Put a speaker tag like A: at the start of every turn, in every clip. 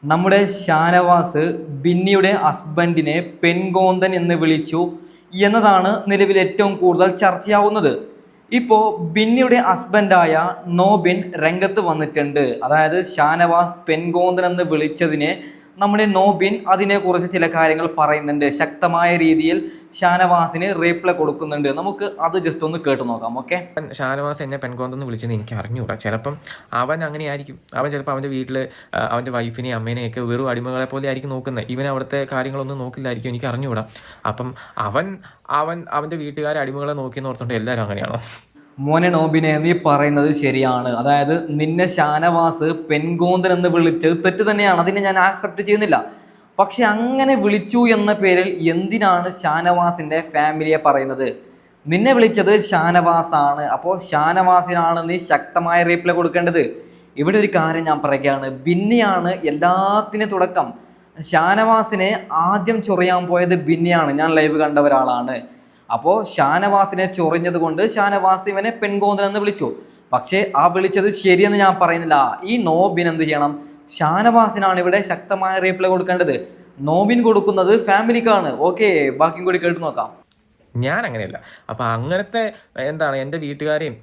A: നമ്മുടെ ഷാനവാസ് ബിന്നിയുടെ ഹസ്ബൻഡിനെ പെൺകോന്തൻ എന്ന് വിളിച്ചു എന്നതാണ് നിലവിൽ ഏറ്റവും കൂടുതൽ ചർച്ചയാവുന്നത്. ഇപ്പോൾ ബിന്നിയുടെ ഹസ്ബൻഡായ നോബിൻ രംഗത്ത് വന്നിട്ടുണ്ട്. അതായത് ഷാനവാസ് പെൺകോന്തൻ എന്ന് വിളിച്ചതിനെ നമ്മുടെ നോബിൻ അതിനെക്കുറിച്ച് ചില കാര്യങ്ങൾ പറയുന്നുണ്ട്. ശക്തമായ രീതിയിൽ ഷാനവാസിന് റീപ്ലൈ കൊടുക്കുന്നുണ്ട്. നമുക്ക് അത് ജസ്റ്റ് ഒന്ന് കേട്ടു നോക്കാം. ഓക്കെ,
B: ഷാനവാസ് എന്നെ പെൺകോന്തെന്ന് വിളിച്ചെന്ന് എനിക്ക് അറിഞ്ഞുകൂടാ. ചിലപ്പം അവൻ അങ്ങനെ ആയിരിക്കും. അവൻ ചിലപ്പോൾ അവൻ്റെ വീട്ടിൽ അവൻ്റെ വൈഫിനെയും അമ്മേനെയൊക്കെ വെറും അടിമകളെ പോലെ ആയിരിക്കും നോക്കുന്നത്. ഇവൻ അവിടുത്തെ കാര്യങ്ങളൊന്നും നോക്കില്ലായിരിക്കും, എനിക്ക് അറിഞ്ഞുകൂടാ. അപ്പം അവൻ്റെ വീട്ടുകാരെ അടിമകളെ നോക്കിയെന്ന് ഓർത്തുകൊണ്ട് എല്ലാവരും അങ്ങനെയാണോ?
A: മോനെ നോബിനെ, നീ പറയുന്നത് ശരിയാണ്. അതായത് നിന്നെ ഷാനവാസ് പെൺകോന്തൻ എന്ന് വിളിച്ചത് തെറ്റ് തന്നെയാണ്. അതിനെ ഞാൻ ആക്സെപ്റ്റ് ചെയ്യുന്നില്ല. പക്ഷെ അങ്ങനെ വിളിച്ചു എന്ന പേരിൽ എന്തിനാണ് ഷാനവാസിന്റെ ഫാമിലിയെ പറയുന്നത്? നിന്നെ വിളിച്ചത് ഷാനവാസാണ്. അപ്പോൾ ഷാനവാസിനാണ് നീ ശക്തമായ റീപ്ലൈ കൊടുക്കേണ്ടത്. ഇവിടെ ഒരു കാര്യം ഞാൻ പറയുകയാണ്, ബിന്നിയാണ് എല്ലാത്തിനും തുടക്കം. ഷാനവാസിനെ ആദ്യം ചൊറിയാൻ പോയത് ബിന്നിയാണ്. ഞാൻ ലൈവ് കണ്ട ഒരാളാണ്. അപ്പോൾ ഷാനവാസിനെ ചൊറിഞ്ഞത് കൊണ്ട് ഷാനവാസ് ഇവനെ പെൺകോന്തൻ എന്ന് വിളിച്ചു. പക്ഷേ ആ വിളിച്ചത് ശരിയെന്ന് ഞാൻ പറയുന്നില്ല. ഈ നോബിൻ എന്ത് ചെയ്യണം? ഷാനവാസിനാണ് ഇവിടെ ശക്തമായ റീപ്ലൈ കൊടുക്കേണ്ടത്. നോബിൻ കൊടുക്കുന്നത് ഫാമിലിക്കാണ്. ഓക്കെ, ബാക്കിയും കൂടി കേട്ട് നോക്കാം.
B: ഞാൻ അങ്ങനെയല്ല. അപ്പം അങ്ങനത്തെ എൻ്റെ വീട്ടുകാരെയും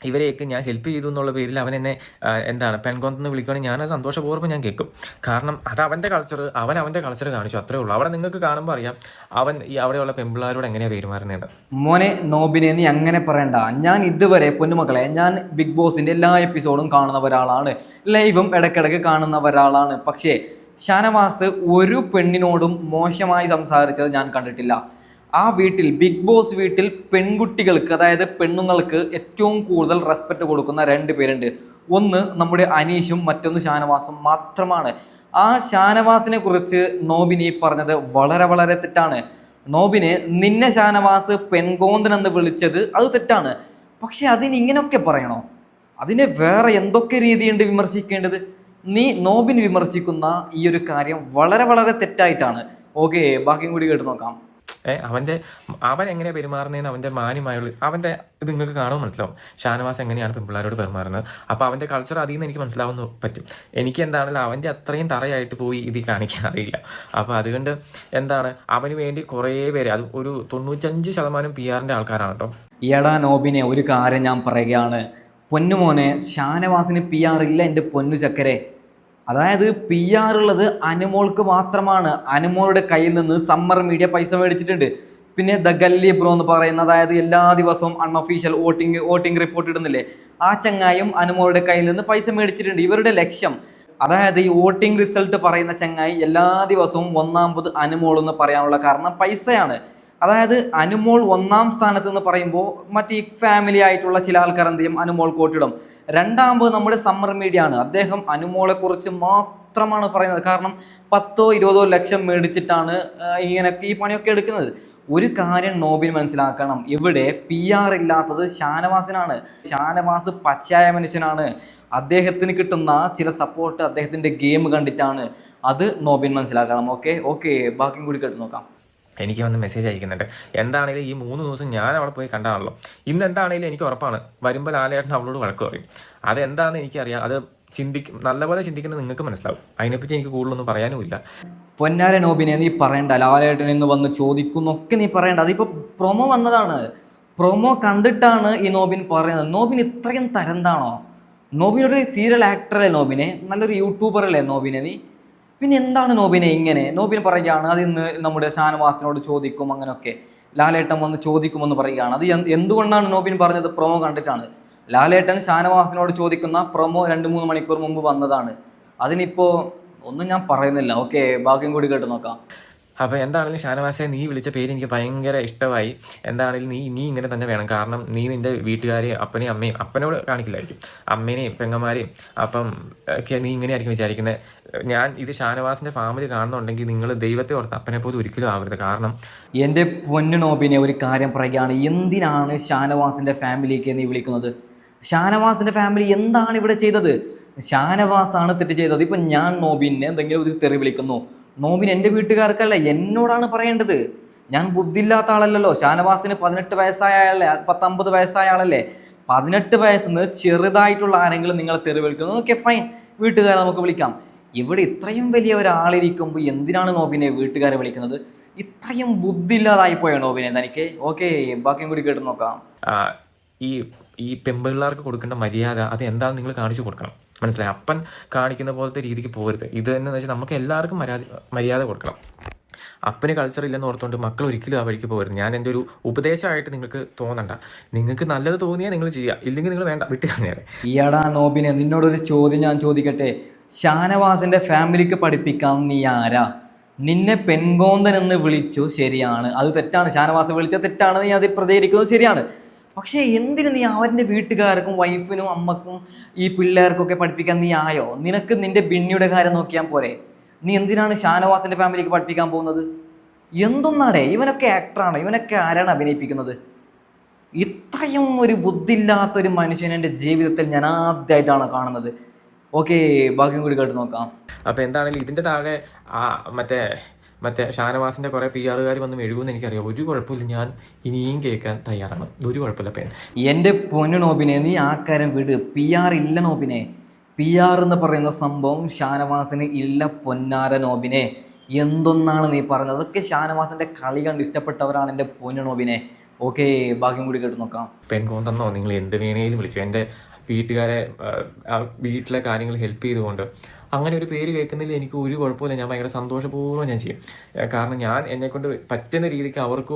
B: ഇവരെയൊക്കെ ഞാൻ ഹെൽപ്പ് ചെയ്തു എന്നുള്ള പേരിൽ അവൻ എന്നെ പെൺകോന്തെന്ന് വിളിക്കുകയാണെങ്കിൽ ഞാനത് സന്തോഷപൂർവ്വം ഞാൻ കേൾക്കും. കാരണം അത് അവൻ്റെ കൾച്ചർ, അവൻ്റെ കൾച്ചർ കാണിച്ചു, അത്രേ ഉള്ളൂ. അവിടെ നിങ്ങൾക്ക് കാണുമ്പോൾ അറിയാം അവൻ ഈ അവിടെയുള്ള പെൺപിള്ളേരോട് എങ്ങനെയാണ് പെരുമാറുന്നത്.
A: മോനെ നോബിനെ, നീ അങ്ങനെ പറയണ്ട. ഞാൻ ഇതുവരെ പൊന്നുമക്കളെ, ഞാൻ ബിഗ് ബോസിൻ്റെ എല്ലാ എപ്പിസോഡും കാണുന്ന ഒരാളാണ്, ലൈവും ഇടയ്ക്കിടയ്ക്ക് കാണുന്ന ഒരാളാണ്. പക്ഷേ ഷാനവാസ് ഒരു പെണ്ണിനോടും മോശമായി സംസാരിച്ചത് ഞാൻ കണ്ടിട്ടില്ല. ആ വീട്ടിൽ, ബിഗ് ബോസ് വീട്ടിൽ പെൺകുട്ടികൾക്ക്, അതായത് പെണ്ണുങ്ങൾക്ക് ഏറ്റവും കൂടുതൽ റെസ്പെക്റ്റ് കൊടുക്കുന്ന രണ്ട് പേരുണ്ട്. ഒന്ന് നമ്മുടെ അനീഷും മറ്റൊന്ന് ഷാനവാസും മാത്രമാണ്. ആ ഷാനവാസിനെ കുറിച്ച് നോബിനി പറഞ്ഞത് വളരെ വളരെ തെറ്റാണ്. നോബിനെ, നിന്നെ ഷാനവാസ് പെൺകോന്തൻ എന്ന് വിളിച്ചത് അത് തെറ്റാണ്. പക്ഷെ അതിന് ഇങ്ങനെയൊക്കെ പറയണോ? അതിനെ വേറെ എന്തൊക്കെ രീതിയുണ്ട് വിമർശിക്കേണ്ടത്? നീ നോബിൻ വിമർശിക്കുന്ന ഈ ഒരു കാര്യം വളരെ വളരെ തെറ്റായിട്ടാണ്. ഓക്കെ, ബാക്കിയും കൂടി കേട്ട് നോക്കാം.
B: അവൻ എങ്ങനെ പെരുമാറുന്നതെന്ന് അവൻ്റെ മാന്യമായുള്ള അവൻ്റെ ഇത് നിങ്ങൾക്ക് കാണുമ്പോൾ മനസ്സിലാവും. ഷാനവാസ് എങ്ങനെയാണ് പെൺപിള്ളേരോട് പെരുമാറുന്നത്. അപ്പോൾ അവൻ്റെ കൾച്ചർ അതിൽ നിന്ന് എനിക്ക് മനസ്സിലാവുന്ന പറ്റും. എനിക്ക് അവൻ്റെ അത്രയും തറയായിട്ട് പോയി ഇത് കാണിക്കാൻ അറിയില്ല. അപ്പോൾ അതുകൊണ്ട് അവന് വേണ്ടി കുറേ പേര്, അത് ഒരു 95% PR-ൻ്റെ ആൾക്കാരാണ് കേട്ടോ.
A: എടാ നോബിനെ, ഒരു കാര്യം ഞാൻ പറയുകയാണ്. പൊന്നുമോനെ, ഷാനവാസിന് PR ഇല്ല എൻ്റെ പൊന്നു ചക്കരെ. അതായത് PR ഉള്ളത് അനുമോൾക്ക് മാത്രമാണ്. അനുമോളുടെ കയ്യിൽ നിന്ന് സമ്മർ മീഡിയ പൈസ മേടിച്ചിട്ടുണ്ട്. പിന്നെ ദ ഗല്ലി ബ്രോ എന്ന് പറയുന്ന, അതായത് എല്ലാ ദിവസവും അൺഒഫീഷ്യൽ വോട്ടിംഗ് റിപ്പോർട്ട് ഇടുന്നില്ലേ, ആ ചങ്ങായും അനുമോളുടെ കയ്യിൽ നിന്ന് പൈസ മേടിച്ചിട്ടുണ്ട്. ഇവരുടെ ലക്ഷ്യം, അതായത് ഈ വോട്ടിംഗ് റിസൾട്ട് പറയുന്ന ചങ്ങായി എല്ലാ ദിവസവും ഒന്നാമത് അനുമോൾ എന്ന് പറയാനുള്ള കാരണം പൈസയാണ്. അതായത് അനുമോൾ ഒന്നാം സ്ഥാനത്ത് എന്ന് പറയുമ്പോൾ മറ്റ് ഈ ഫാമിലി ആയിട്ടുള്ള ചില ആൾക്കാർ എന്ത് ചെയ്യും? അനുമോൾ കോട്ടിടും. രണ്ടാമത് നമ്മുടെ സമ്മർ മീഡിയ ആണ്. അദ്ദേഹം അനുമോളെ കുറിച്ച് മാത്രമാണ് പറയുന്നത്. കാരണം 10-20 ലക്ഷം മേടിച്ചിട്ടാണ് ഇങ്ങനെയൊക്കെ ഈ പണിയൊക്കെ എടുക്കുന്നത്. ഒരു കാര്യം നോബിൻ മനസ്സിലാക്കണം, ഇവിടെ PR ഇല്ലാത്തത് ഷാനവാസിനാണ്. ഷാനവാസ് പച്ചയായ മനുഷ്യനാണ്. അദ്ദേഹത്തിന് കിട്ടുന്ന ചില സപ്പോർട്ട് അദ്ദേഹത്തിൻ്റെ ഗെയിം കണ്ടിട്ടാണ്. അത് നോബിൻ മനസ്സിലാക്കണം. ഓക്കെ, ബാക്കിയും കൂടി കേട്ട് നോക്കാം.
B: എനിക്ക് വന്ന് മെസ്സേജ് അയക്കുന്നുണ്ട്. എന്താണെങ്കിലും ഈ 3 ദിവസം ഞാൻ അവിടെ പോയി കണ്ടാണല്ലോ. ഇന്ന് എന്താണെങ്കിലും എനിക്ക് ഉറപ്പാണ് വരുമ്പോൾ ലാലേട്ടൻ അവളോട് വഴക്ക് പറയും. അതെന്താണെന്ന് എനിക്കറിയാം. അത് നല്ലപോലെ ചിന്തിക്കുന്നത് നിങ്ങൾക്ക് മനസ്സിലാവും. അതിനെപ്പറ്റി എനിക്ക് കൂടുതലൊന്നും പറയാനുമില്ല.
A: പൊന്നാര നോബിനെ, നീ പറയണ്ട. ലാലേട്ടൻ എന്ന് വന്ന് ചോദിക്കുന്നൊക്കെ നീ പറയണ്ട. അതിപ്പോൾ പ്രൊമോ വന്നതാണ്. പ്രൊമോ കണ്ടിട്ടാണ് ഈ നോബിൻ പറയുന്നത്. നോബിൻ ഇത്രയും തരംതാണോ? നോബിനൊരു സീരിയൽ ആക്ടറല്ലേ നോബിനെ? നല്ലൊരു യൂട്യൂബറല്ലേ നോബിനെ നീ? പിന്നെ എന്താണ് നോബിനെ ഇങ്ങനെ? നോബിൻ പറയുകയാണ് അത് ഇന്ന് നമ്മുടെ ഷാനവാസിനോട് ചോദിക്കും, അങ്ങനെയൊക്കെ ലാലേട്ടൻ വന്ന് ചോദിക്കുമെന്ന് പറയുകയാണ്. അത് എന്തുകൊണ്ടാണ് നോബിൻ പറഞ്ഞത്? പ്രൊമോ കണ്ടിട്ടാണ്. ലാലേട്ടൻ ഷാനവാസിനോട് ചോദിക്കുന്ന പ്രൊമോ 2-3 മണിക്കൂർ മുമ്പ് വന്നതാണ്. അതിനിപ്പോൾ ഒന്നും ഞാൻ പറയുന്നില്ല. ഓക്കെ, ബാക്കിയും കൂടി കേട്ട് നോക്കാം.
B: അപ്പോൾ എന്താണെങ്കിലും ഷാനവാസെ, നീ വിളിച്ച പേര് എനിക്ക് ഭയങ്കര ഇഷ്ടമായി. എന്താണെങ്കിലും നീ ഇങ്ങനെ തന്നെ വേണം. കാരണം നീ നിൻ്റെ വീട്ടുകാരെയും അപ്പനെയും അമ്മയും, അപ്പനോട് കാണിക്കില്ലായിരിക്കും, അമ്മേനെയും പെങ്ങന്മാരെയും അപ്പം ഒക്കെ നീ ഇങ്ങനെ ആയിരിക്കും വിചാരിക്കുന്നത്. ഇത് ഷാനവാസിൻ്റെ ഫാമിലി കാണുന്നുണ്ടെങ്കിൽ നിങ്ങൾ ദൈവത്തെ ഓർത്ത് അപ്പനെ പോലും ഒരിക്കലും ആവരുത്. കാരണം
A: എൻ്റെ പൊന്നു നോബിനെ, ഒരു കാര്യം പറയുകയാണ്. എന്തിനാണ് ഷാനവാസിൻ്റെ ഫാമിലിക്ക് നീ വിളിക്കുന്നത്? ഷാനവാസിൻ്റെ ഫാമിലി എന്താണ് ഇവിടെ ചെയ്തത്? ഷാനവാസാണ് തെറ്റ് ചെയ്തത്. ഇപ്പം ഞാൻ നോബിനെ എന്തെങ്കിലും ഒരു തെറി വിളിക്കുന്നു, നോബിൻ എൻ്റെ വീട്ടുകാർക്കല്ല, എന്നോടാണ് പറയേണ്ടത്. ഞാൻ ബുദ്ധിയില്ലാത്ത ആളല്ലല്ലോ. ഷാനവാസിന് 18 വയസ്സായ ആളല്ലേ, 19 വയസ്സായ ആളല്ലേ. 18 വയസ്സിന് ചെറുതായിട്ടുള്ള ആരെങ്കിലും നിങ്ങളെ തെറി വിളിക്കുന്നു, ഓക്കെ ഫൈൻ, വീട്ടുകാരെ നമുക്ക് വിളിക്കാം. ഇവിടെ ഇത്രയും വലിയ ഒരാളിരിക്കുമ്പോൾ എന്തിനാണ് നോബിനെ വീട്ടുകാരെ വിളിക്കുന്നത്? ഇത്രയും ബുദ്ധിയില്ലാതായി പോയ നോബിനെ തനിക്ക്. ഓക്കെ, ബാക്കിയും കൂടി കേട്ട് നോക്കാം.
B: ആ, ഈ ഈ പെമ്പിള്ളേർക്ക് കൊടുക്കേണ്ട മര്യാദ അത് എന്താണെന്ന് നിങ്ങൾ കാണിച്ചു കൊടുക്കണം. മനസ്സിലായി? അപ്പൻ കാണിക്കുന്ന പോലത്തെ രീതിക്ക് പോകരുത്. ഇത് തന്നെ വെച്ചാൽ നമുക്ക് എല്ലാവർക്കും മര്യാദ കൊടുക്കണം. അപ്പന് കൾച്ചർ ഇല്ലെന്ന് ഓർത്തുകൊണ്ട് മക്കൾ ഒരിക്കലും ആ വഴിക്ക് പോകരുത്. ഞാൻ എൻ്റെ ഒരു ഉപദേശമായിട്ട് നിങ്ങൾക്ക് തോന്നണ്ട. നിങ്ങൾക്ക് നല്ലത് തോന്നിയാൽ നിങ്ങൾ ചെയ്യുക, ഇല്ലെങ്കിൽ നിങ്ങൾ വേണ്ട, വിട്ട് കളഞ്ഞേരെ.
A: ഈയടാ നോബിനെ, നിന്നോടൊരു ചോദ്യം ഞാൻ ചോദിക്കട്ടെ. ഷാനവാസിന്റെ ഫാമിലിക്ക് പഠിപ്പിക്കാൻ നീ ആരാ? നിന്നെ പെൺകോന്തൻ എന്ന് വിളിച്ചു, ശരിയാണ്, അത് തെറ്റാണ്. ഷാനവാസ് വിളിച്ചത് തെറ്റാണ്, നീ അതിൽ പ്രതികരിക്കുന്നത് ശരിയാണ്. പക്ഷേ എന്തിനു നീ അവൻ്റെ വീട്ടുകാർക്കും വൈഫിനും അമ്മക്കും ഈ പിള്ളേർക്കൊക്കെ പഠിപ്പിക്കാൻ നീ ആയോ? നിനക്ക് നിന്റെ ബിന്നിയുടെ കാര്യം നോക്കിയാൽ പോരെ? നീ എന്തിനാണ് ഷാനവാസിന്റെ ഫാമിലിക്ക് പഠിപ്പിക്കാൻ പോകുന്നത്? എന്തൊന്നാടേ, ഇവനൊക്കെ ആക്ടറാണ്, ഇവനൊക്കെ ആരാണ് അഭിനയിപ്പിക്കുന്നത്? ഇത്രയും ഒരു ബുദ്ധിയില്ലാത്തൊരു മനുഷ്യൻ എൻ്റെ ജീവിതത്തിൽ ഞാൻ ആദ്യമായിട്ടാണ് കാണുന്നത്. ഓക്കെ, ബാക്കിയും കൂടി കേട്ട് നോക്കാം.
B: അപ്പോൾ എന്താണെങ്കിലും ഇതിൻ്റെ താഴെ മറ്റേ ഷാനവാസിൻ്റെ കുറേ PR വന്ന് എഴുതുമെന്ന് എനിക്കറിയാം. ഒരു കുഴപ്പമില്ല, ഞാൻ ഇനിയും കേൾക്കാൻ തയ്യാറാണ്. ഒരു കുഴപ്പമില്ല പേൻ.
A: എൻ്റെ പൊന്നു നോബിനെ, നീ ആ കാര്യം വിട്. PR ഇല്ല നോബിനെ. PR എന്ന് പറയുന്ന സംഭവം ഷാനവാസിന് ഇല്ല പൊന്നാര നോബിനെ. എന്തൊന്നാണ് നീ പറഞ്ഞത്? അതൊക്കെ ഷാനവാസിൻ്റെ കളി കണ്ട് ഇഷ്ടപ്പെട്ടവരാണ് എൻ്റെ പൊന്നു നോബിനെ. ഓക്കെ, ബാക്കിയും കൂടി കേട്ട് നോക്കാം.
B: പെൺകോന്തെന്നോ നിങ്ങൾ എന്ത് വേണേലും വിളിച്ചു. എൻ്റെ വീട്ടുകാരെ വീട്ടിലെ കാര്യങ്ങൾ ഹെൽപ്പ് ചെയ്തുകൊണ്ട് അങ്ങനെ ഒരു പേര് കേൾക്കുന്നതിൽ എനിക്ക് ഒരു കുഴപ്പമില്ല. ഞാൻ ഭയങ്കര സന്തോഷപൂർവ്വം ഞാൻ ചെയ്യും. കാരണം ഞാൻ എന്നെക്കൊണ്ട് പറ്റുന്ന രീതിക്ക് അവർക്ക്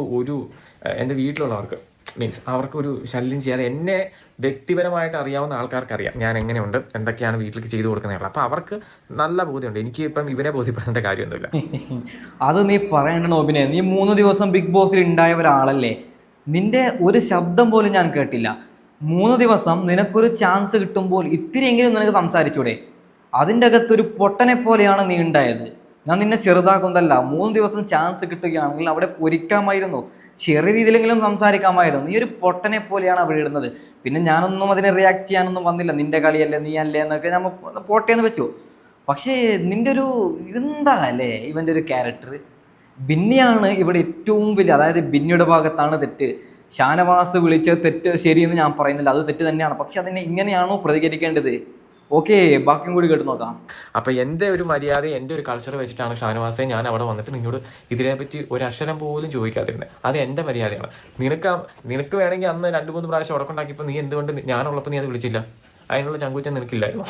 B: എൻ്റെ വീട്ടിലുള്ളവർക്ക് മീൻസ് അവർക്കൊരു ശല്യം ചെയ്യാതെ എന്നെ വ്യക്തിപരമായിട്ട് അറിയാവുന്ന ആൾക്കാർക്കറിയാം ഞാൻ എങ്ങനെയുണ്ട്, എന്തൊക്കെയാണ് വീട്ടിലേക്ക് ചെയ്തു കൊടുക്കുന്നത്. അപ്പോൾ അവർക്ക് നല്ല ബോധ്യമുണ്ട്. എനിക്ക് ഇപ്പം ഇവരെ ബോധ്യപ്പെടേണ്ട കാര്യമൊന്നുമില്ല.
A: അത് നീ പറയേണ്ട നോബിനെ. നീ 3 ദിവസം ബിഗ് ബോസിൽ ഉണ്ടായ ഒരാളല്ലേ? നിന്റെ ഒരു ശബ്ദം പോലും ഞാൻ കേട്ടില്ല. 3 ദിവസം നിനക്കൊരു ചാൻസ് കിട്ടുമ്പോൾ ഇത്തിരിയെങ്കിലും നിനക്ക് സംസാരിച്ചൂടെ? അതിൻ്റെ അകത്തൊരു പൊട്ടനെ പോലെയാണ് നീ ഉണ്ടായത്. ഞാൻ നിന്നെ ചെറുതാക്കുന്നതല്ല. 3 ദിവസം ചാൻസ് കിട്ടുകയാണെങ്കിൽ അവിടെ പൊരിക്കാമായിരുന്നു, ചെറിയ രീതിയിലെങ്കിലും സംസാരിക്കാമായിരുന്നു. നീ ഒരു പൊട്ടനെ പോലെയാണ് അവിടെ ഇടുന്നത്. പിന്നെ ഞാനൊന്നും അതിനെ റിയാക്ട് ചെയ്യാനൊന്നും വന്നില്ല. നിന്റെ കളിയല്ലേ, നീ അല്ലേ എന്നൊക്കെ ഞാൻ പോട്ടേന്ന് വെച്ചു. പക്ഷേ നിന്റെ ഒരു എന്താ അല്ലേ ഇവൻ്റെ ഒരു ക്യാരക്ടർ? ബിന്നിയാണ് ഇവിടെ ഏറ്റവും വലിയ, അതായത് ബിന്നിയുടെ ഭാഗത്താണ് തെറ്റ്. ഷാനവാസ് വിളിച്ച തെറ്റ് ശരിയെന്ന് ഞാൻ പറയുന്നില്ല, അത് തെറ്റ് തന്നെയാണ്. പക്ഷെ അതിനെ ഇങ്ങനെയാണോ പ്രതികരിക്കേണ്ടത്? ഓക്കെ, ബാക്കിയും കൂടി കേട്ട് നോക്കാം.
B: അപ്പോൾ എൻ്റെ ഒരു മര്യാദ, എൻ്റെ ഒരു കൾച്ചർ വെച്ചിട്ടാണ് ഷാനവാസെ ഞാൻ അവിടെ വന്നിട്ട് നിന്നോട് ഇതിനെപ്പറ്റി ഒരു അക്ഷരം പോലും ചോദിക്കാതിരുന്നത്. അത് എൻ്റെ മര്യാദയാണ്. നിനക്ക് വേണമെങ്കിൽ അന്ന് 2-3 പ്രാവശ്യം ഉടക്കുണ്ടാക്കിയപ്പോൾ നീ എന്തുകൊണ്ട് ഞാനുള്ളപ്പോൾ നീ അത് വിളിച്ചില്ല? അതിനുള്ള ചങ്കൂറ്റം നിനക്കില്ലായിരുന്നു.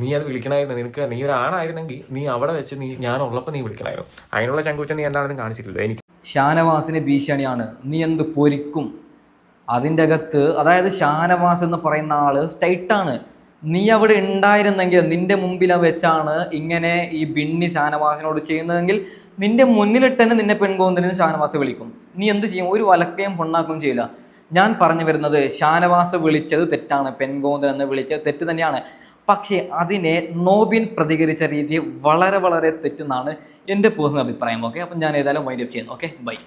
B: നീ അത് വിളിക്കണമായിരുന്നു. നീ ഒരാണായിരുന്നെങ്കിൽ നീ അവിടെ വെച്ച് ഞാനുള്ളപ്പോൾ നീ വിളിക്കണമായിരുന്നു. അതിനുള്ള ചങ്കൂറ്റം നീ എന്താണെന്ന് കാണിച്ചിട്ടില്ല. എനിക്ക്
A: ഷാനവാസിന് ഭീഷണിയാണ്, നീ എന്ത് പൊരിക്കും? അതിൻ്റെ അകത്ത് അതായത് ഷാനവാസ് എന്ന് പറയുന്ന ആള് സ്റ്റൈറ്റാണ്. നീ അവിടെ ഉണ്ടായിരുന്നെങ്കിൽ നിന്റെ മുമ്പിൽ വെച്ചാണ് ഇങ്ങനെ ഈ ബിന്നി ഷാനവാസിനോട് ചെയ്യുന്നതെങ്കിൽ നിന്റെ മുന്നിലിട്ട് തന്നെ നിന്നെ പെൺകോന്തലിന് ഷാനവാസ് വിളിക്കും. നീ എന്ത് ചെയ്യും? ഒരു വലക്കയും പൊണ്ണാക്കുകയും ചെയ്യില്ല. ഞാൻ പറഞ്ഞു വരുന്നത്, ഷാനവാസ് വിളിച്ചത് തെറ്റാണ്, പെൺകോന്തൽ എന്ന് വിളിച്ചത് തെറ്റ് തന്നെയാണ്. പക്ഷേ അതിനെ നോബിൻ പ്രതികരിച്ച രീതി വളരെ വളരെ തെറ്റെന്നാണ് എൻ്റെ പേഴ്സണൽ അഭിപ്രായം. ഓക്കെ, അപ്പം ഞാൻ ഏതായാലും വൈൻഡ് അപ്പ് ചെയ്യുന്നു. Okay, by.